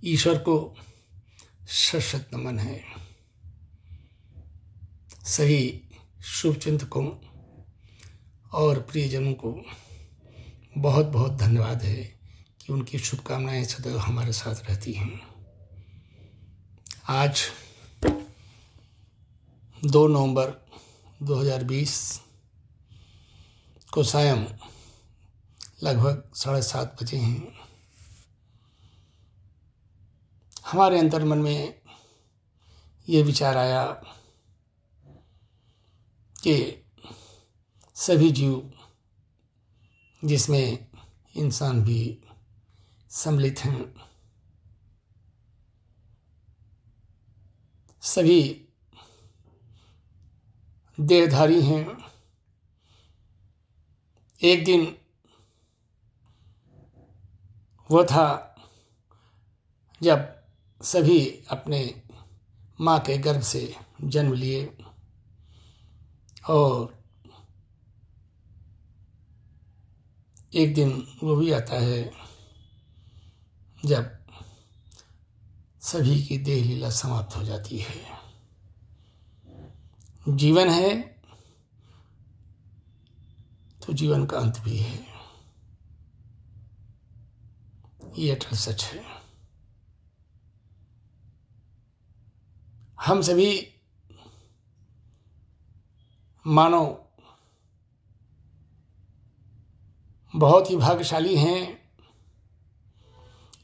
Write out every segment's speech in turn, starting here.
ईश्वर को शत शत नमन है। सभी शुभचिंतकों और प्रियजनों को बहुत बहुत धन्यवाद है कि उनकी शुभकामनाएं सदैव हमारे साथ रहती हैं। आज 2 नवंबर 2020 को सायं लगभग 7:30 बजे हैं। हमारे अंतर्मन में ये विचार आया कि सभी जीव, जिसमें इंसान भी सम्मिलित हैं, सभी देहधारी हैं। एक दिन वो था जब सभी अपने माँ के गर्भ से जन्म लिए और एक दिन वो भी आता है जब सभी की देह लीला समाप्त हो जाती है। जीवन है तो जीवन का अंत भी है, ये अटल सच है। हम सभी मानव बहुत ही भाग्यशाली हैं।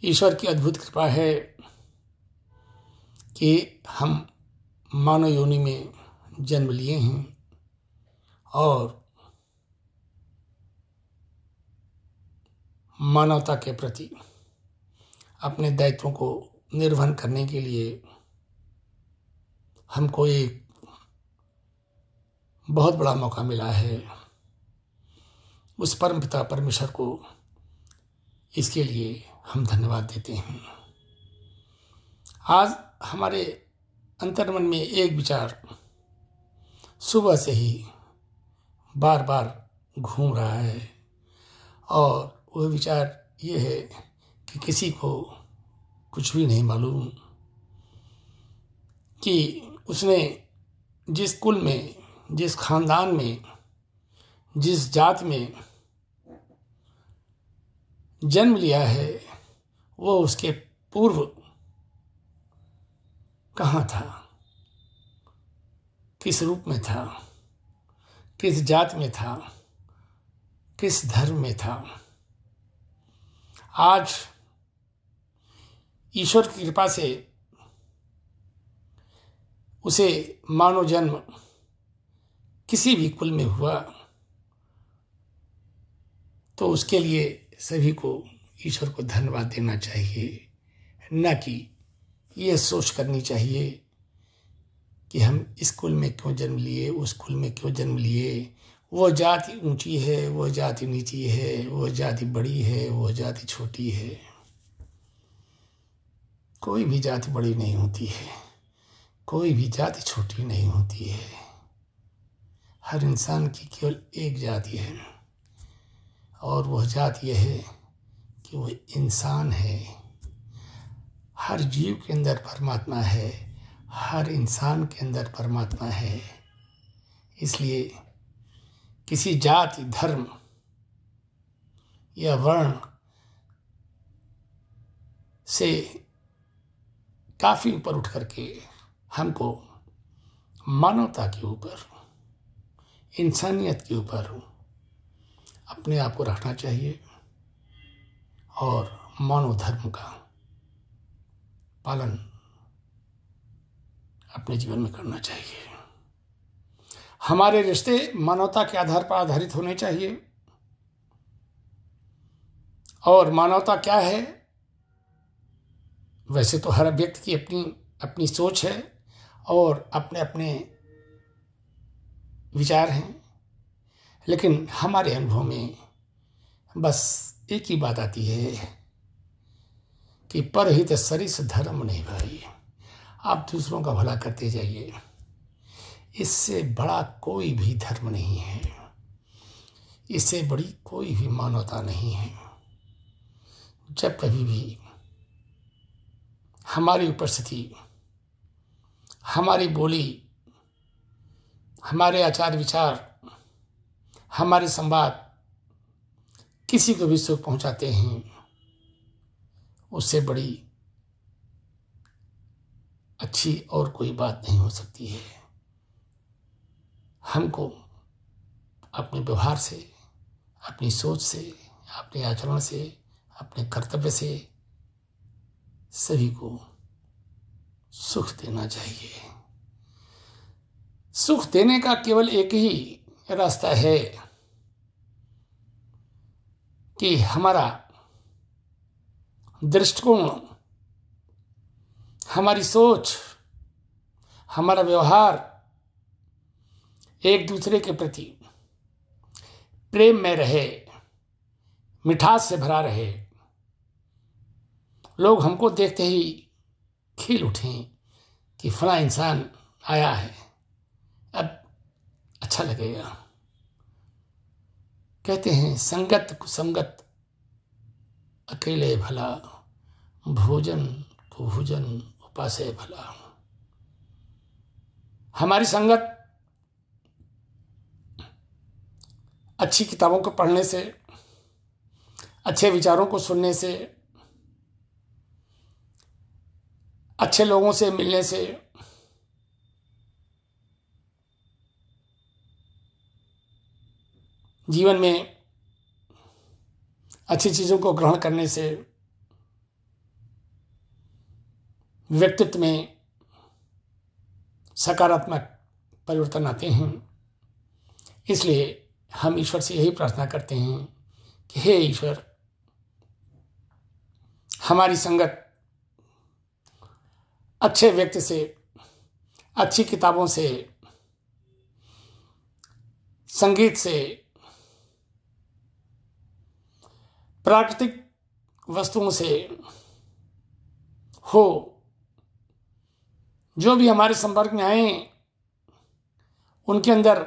ईश्वर की अद्भुत कृपा है कि हम मानव योनि में जन्म लिए हैं और मानवता के प्रति अपने दायित्वों को निर्वहन करने के लिए हमको एक बहुत बड़ा मौका मिला है। उस परमपिता परमेश्वर को इसके लिए हम धन्यवाद देते हैं। आज हमारे अंतर्मन में एक विचार सुबह से ही बार बार घूम रहा है और वो विचार ये है कि किसी को कुछ भी नहीं मालूम कि उसने जिस कुल में, जिस खानदान में, जिस जात में जन्म लिया है, वो उसके पूर्व कहाँ था, किस रूप में था, किस जात में था, किस धर्म में था। आज ईश्वर की कृपा से उसे मानव जन्म किसी भी कुल में हुआ तो उसके लिए सभी को ईश्वर को धन्यवाद देना चाहिए, न कि ये सोच करनी चाहिए कि हम इस कुल में क्यों जन्म लिए, उस कुल में क्यों जन्म लिए, वो जाति ऊंची है, वो जाति नीची है, वो जाति बड़ी है, वो जाति छोटी है। कोई भी जाति बड़ी नहीं होती है, कोई भी जाति छोटी नहीं होती है। हर इंसान की केवल एक जाति है और वह जाति यह है कि वह इंसान है। हर जीव के अंदर परमात्मा है, हर इंसान के अंदर परमात्मा है। इसलिए किसी जाति, धर्म या वर्ण से काफी ऊपर उठ करके हमको मानवता के ऊपर, इंसानियत के ऊपर अपने आप को रखना चाहिए और मानव धर्म का पालन अपने जीवन में करना चाहिए। हमारे रिश्ते मानवता के आधार पर आधारित होने चाहिए। और मानवता क्या है? वैसे तो हर व्यक्ति की अपनी अपनी सोच है और अपने अपने विचार हैं, लेकिन हमारे अनुभव में बस एक ही बात आती है कि परहित सरिस धर्म नहीं भाई। आप दूसरों का भला करते जाइए, इससे बड़ा कोई भी धर्म नहीं है, इससे बड़ी कोई भी मानवता नहीं है। जब कभी भी हमारी उपस्थिति, हमारी बोली, हमारे आचार विचार, हमारे संवाद किसी को भी सुख पहुंचाते हैं, उससे बड़ी अच्छी और कोई बात नहीं हो सकती है। हमको अपने व्यवहार से, अपनी सोच से, अपने आचरण से, अपने कर्तव्य से सभी को सुख देना चाहिए। सुख देने का केवल एक ही रास्ता है कि हमारा दृष्टिकोण, हमारी सोच, हमारा व्यवहार एक दूसरे के प्रति प्रेम में रहे, मिठास से भरा रहे। लोग हमको देखते ही खिल उठें कि फला इंसान आया है, अब अच्छा लगेगा। कहते हैं संगत कुसंगत अकेले भला, भोजन को भोजन उपासे भला। हमारी संगत अच्छी किताबों को पढ़ने से, अच्छे विचारों को सुनने से, अच्छे लोगों से मिलने से, जीवन में अच्छी चीज़ों को ग्रहण करने से व्यक्तित्व में सकारात्मक परिवर्तन आते हैं। इसलिए हम ईश्वर से यही प्रार्थना करते हैं कि हे ईश्वर, हमारी संगत अच्छे व्यक्ति से, अच्छी किताबों से, संगीत से, प्राकृतिक वस्तुओं से हो। जो भी हमारे संपर्क में आए उनके अंदर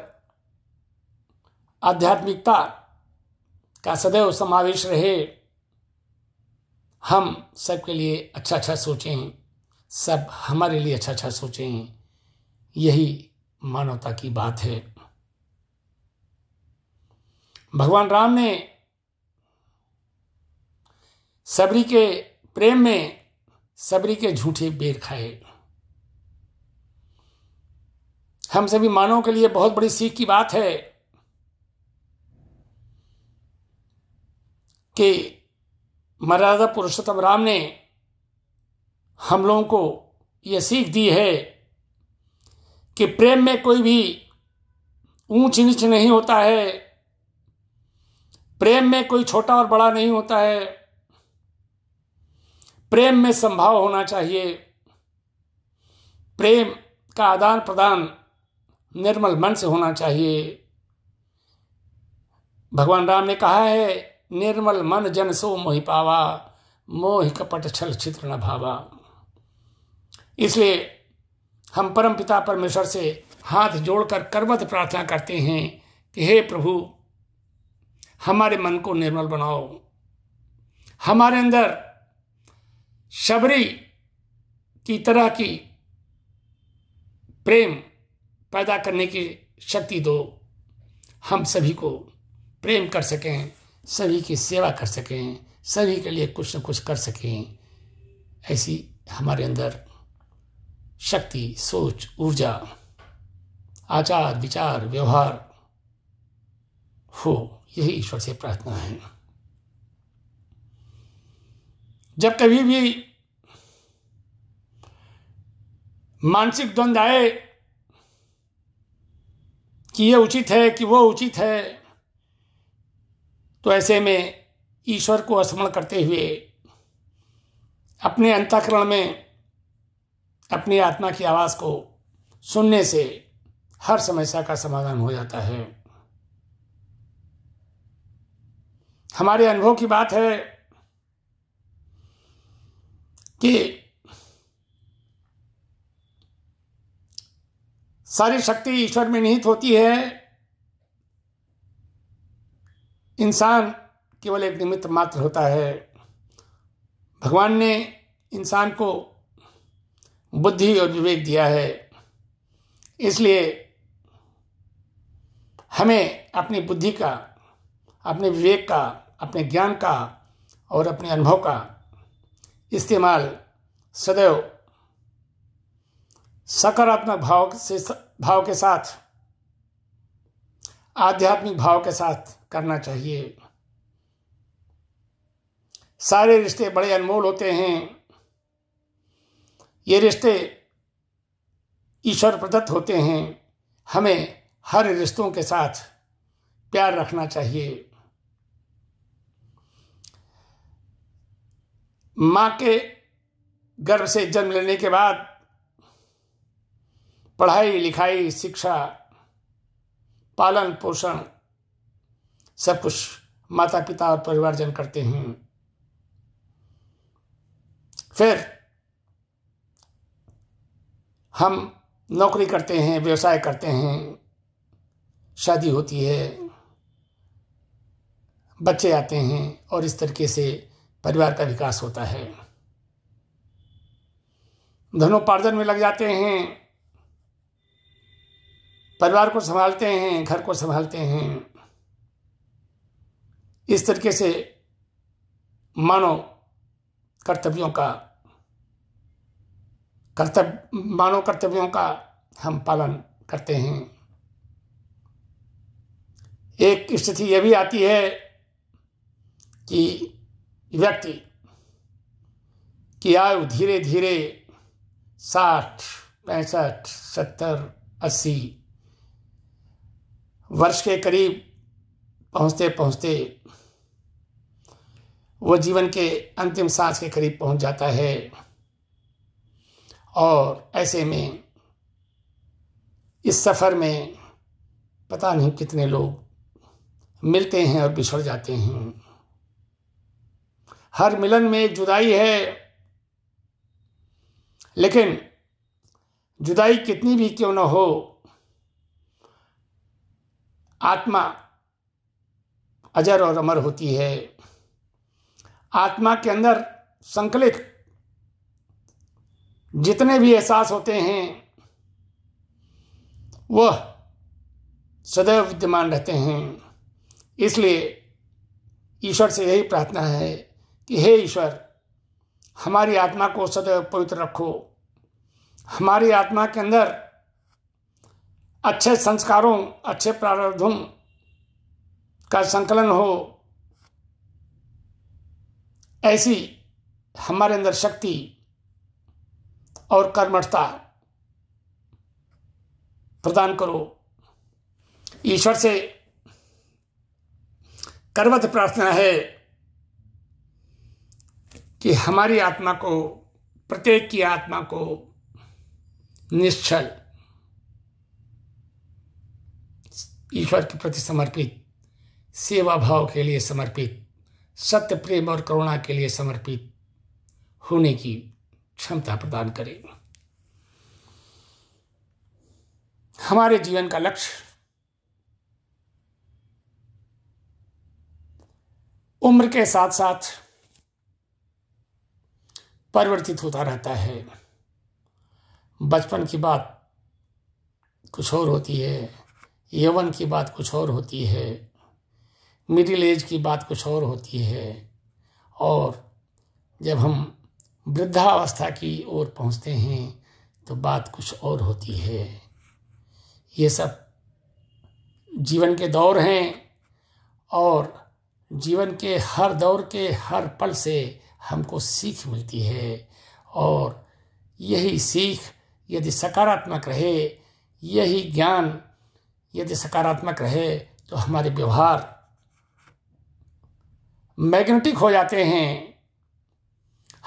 आध्यात्मिकता का सदैव समावेश रहे। हम सबके लिए अच्छा अच्छा सोचें, सब हमारे लिए अच्छा अच्छा सोचें, यही मानवता की बात है। भगवान राम ने सबरी के प्रेम में सबरी के झूठे बेर खाए। हम सभी मानवों के लिए बहुत बड़ी सीख की बात है कि मर्यादा पुरुषोत्तम राम ने हम लोगों को यह सीख दी है कि प्रेम में कोई भी ऊंच नीच नहीं होता है, प्रेम में कोई छोटा और बड़ा नहीं होता है, प्रेम में संभाव होना चाहिए, प्रेम का आदान प्रदान निर्मल मन से होना चाहिए। भगवान राम ने कहा है, निर्मल मन जन सो मोहि पावा, मोह कपट छल छिद्र न भावा। इसलिए हम परम पिता परमेश्वर से हाथ जोड़कर करबद्ध प्रार्थना करते हैं कि हे प्रभु, हमारे मन को निर्मल बनाओ, हमारे अंदर शबरी की तरह की प्रेम पैदा करने की शक्ति दो। हम सभी को प्रेम कर सकें, सभी की सेवा कर सकें, सभी के लिए कुछ न कुछ कर सकें, ऐसी हमारे अंदर शक्ति, सोच, ऊर्जा, आचार विचार, व्यवहार हो, यही ईश्वर से प्रार्थना है। जब कभी भी मानसिक द्वंद्व आए कि ये उचित है कि वो उचित है, तो ऐसे में ईश्वर को स्मरण करते हुए अपने अंतःकरण में अपनी आत्मा की आवाज को सुनने से हर समस्या का समाधान हो जाता है। हमारे अनुभव की बात है कि सारी शक्ति ईश्वर में निहित होती है, इंसान केवल एक निमित्त मात्र होता है। भगवान ने इंसान को बुद्धि और विवेक दिया है। इसलिए हमें अपनी बुद्धि का, अपने विवेक का, अपने ज्ञान का और अपने अनुभव का इस्तेमाल सदैव सकारात्मक भाव के साथ, आध्यात्मिक भाव के साथ करना चाहिए। सारे रिश्ते बड़े अनमोल होते हैं। ये रिश्ते ईश्वर प्रदत्त होते हैं। हमें हर रिश्तों के साथ प्यार रखना चाहिए। माँ के गर्भ से जन्म लेने के बाद पढ़ाई लिखाई, शिक्षा, पालन पोषण सब कुछ माता पिता और परिवारजन करते हैं। फिर हम नौकरी करते हैं, व्यवसाय करते हैं, शादी होती है, बच्चे आते हैं और इस तरीके से परिवार का विकास होता है। धनोपार्जन में लग जाते हैं, परिवार को संभालते हैं, घर को संभालते हैं। इस तरीके से मानव कर्तव्यों का हम पालन करते हैं। एक स्थिति यह भी आती है कि व्यक्ति की आयु धीरे धीरे 60, 65, 70, 80 वर्ष के करीब पहुँचते पहुँचते वो जीवन के अंतिम सांस के करीब पहुँच जाता है। और ऐसे में इस सफ़र में पता नहीं कितने लोग मिलते हैं और बिछड़ जाते हैं। हर मिलन में एक जुदाई है, लेकिन जुदाई कितनी भी क्यों न हो, आत्मा अजर और अमर होती है। आत्मा के अंदर संकलित जितने भी एहसास होते हैं वह सदैव विद्यमान रहते हैं। इसलिए ईश्वर से यही प्रार्थना है कि हे ईश्वर, हमारी आत्मा को सदैव पवित्र रखो। हमारी आत्मा के अंदर अच्छे संस्कारों, अच्छे प्रारब्धों का संकलन हो। ऐसी हमारे अंदर शक्ति और कर्मठता प्रदान करो। ईश्वर से करवत प्रार्थना है कि हमारी आत्मा को, प्रत्येक की आत्मा को निश्चल ईश्वर के प्रति समर्पित, सेवा भाव के लिए समर्पित, सत्य प्रेम और करुणा के लिए समर्पित होने की क्षमता प्रदान करें। हमारे जीवन का लक्ष्य उम्र के साथ साथ परिवर्तित होता रहता है। बचपन की बात कुछ और होती है, यौवन की बात कुछ और होती है, मिडिल एज की बात कुछ और होती है, और जब हम वृद्धावस्था की ओर पहुंचते हैं तो बात कुछ और होती है। ये सब जीवन के दौर हैं और जीवन के हर दौर के हर पल से हमको सीख मिलती है। और यही सीख यदि सकारात्मक रहे, यही ज्ञान यदि सकारात्मक रहे तो हमारे व्यवहार मैग्नेटिक हो जाते हैं,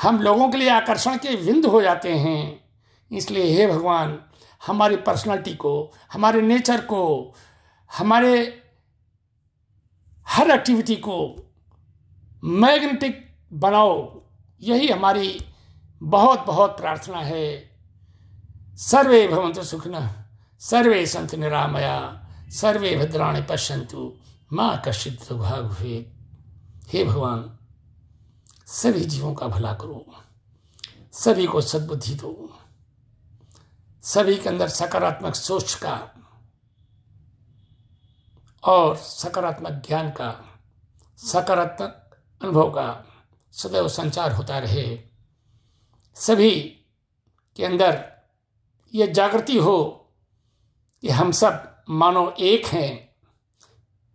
हम लोगों के लिए आकर्षण के बिंदु हो जाते हैं। इसलिए हे भगवान, हमारी पर्सनालिटी को, हमारे नेचर को, हमारे हर एक्टिविटी को मैग्नेटिक बनाओ। यही हमारी बहुत बहुत प्रार्थना है। सर्वे भवन्तु सुखिनः, सर्वे सन्तु निरामया, सर्वे भद्राणि पश्यन्तु मा कश्चित् दुर्भाग् भवेत्। हे भगवान, सभी जीवों का भला करो, सभी को सद्बुद्धि दो। सभी के अंदर सकारात्मक सोच का और सकारात्मक ज्ञान का, सकारात्मक अनुभव का सदैव संचार होता रहे। सभी के अंदर ये जागृति हो कि हम सब मानो एक हैं।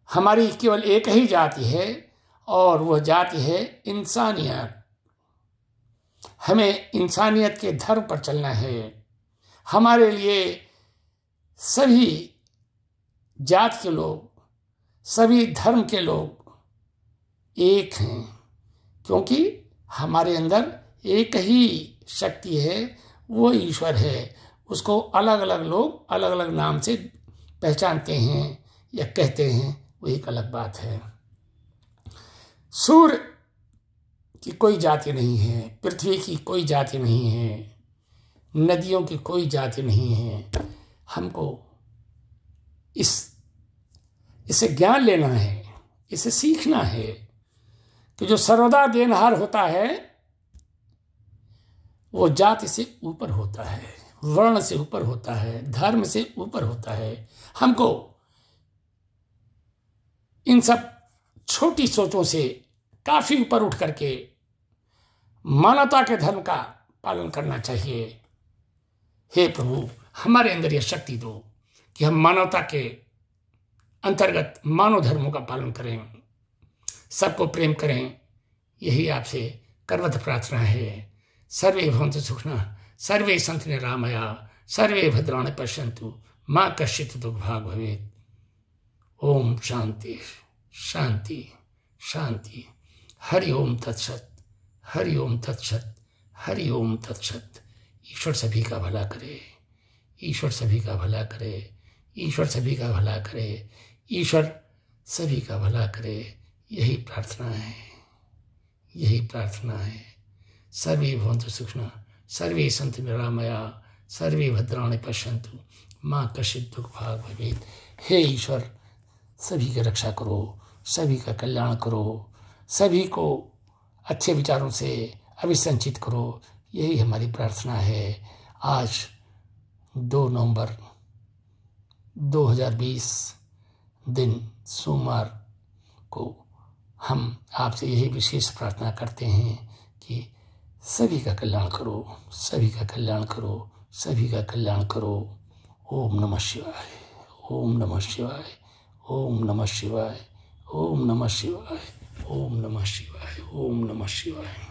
हमारी केवल एक ही जाति है और वह जाति है इंसानियत। हमें इंसानियत के धर्म पर चलना है। हमारे लिए सभी जात के लोग, सभी धर्म के लोग एक हैं, क्योंकि हमारे अंदर एक ही शक्ति है, वो ईश्वर है। उसको अलग अलग लोग अलग अलग नाम से पहचानते हैं या कहते हैं, वो एक अलग बात है। सूर्य की कोई जाति नहीं है, पृथ्वी की कोई जाति नहीं है, नदियों की कोई जाति नहीं है। हमको इसे ज्ञान लेना है, इसे सीखना है कि जो सर्वदा देनहार होता है वो जाति से ऊपर होता है, वर्ण से ऊपर होता है, धर्म से ऊपर होता है। हमको इन सब छोटी सोचों से काफी ऊपर उठ करके मानवता के धर्म का पालन करना चाहिए। हे प्रभु, हमारे अंदर यह शक्ति दो कि हम मानवता के अंतर्गत मानव धर्मों का पालन करें, सबको प्रेम करें। यही आपसे करवत प्रार्थना है। सर्वे भवन्तु सुखिनः, सर्वे सन्तु निरामया, सर्वे भद्राणि पश्यन्तु, मा कश्चित् दुर्भाग् भवेत्। ओम शांति शांति शांति। हरि ओम तत्सत, हरि ओम तत्सत, हरि ओम तत्सत। ईश्वर सभी का भला करे, ईश्वर सभी का भला करे, ईश्वर सभी का भला करे, ईश्वर सभी का भला करे। यही प्रार्थना है, यही प्रार्थना है। सर्वे भवन्तु सुखिनः, सर्वे सन्तु निरामया, सर्वे भद्राणि पश्यन्तु, मा कश्चित् दुर्भाग् भवेत्। हे ईश्वर, सभी की रक्षा करो, सभी का कल्याण करो, सभी को अच्छे विचारों से अभिसंचित करो। यही हमारी प्रार्थना है। आज 2 नवंबर 2020 दिन सोमवार को हम आपसे यही विशेष प्रार्थना करते हैं कि सभी का कल्याण करो, सभी का कल्याण करो, सभी का कल्याण करो। ओम नमः शिवाय, ओम नमः शिवाय, ओम नमः शिवाय, ओम नमः शिवाय, ओम नमः शिवाय, ओम नमः शिवाय।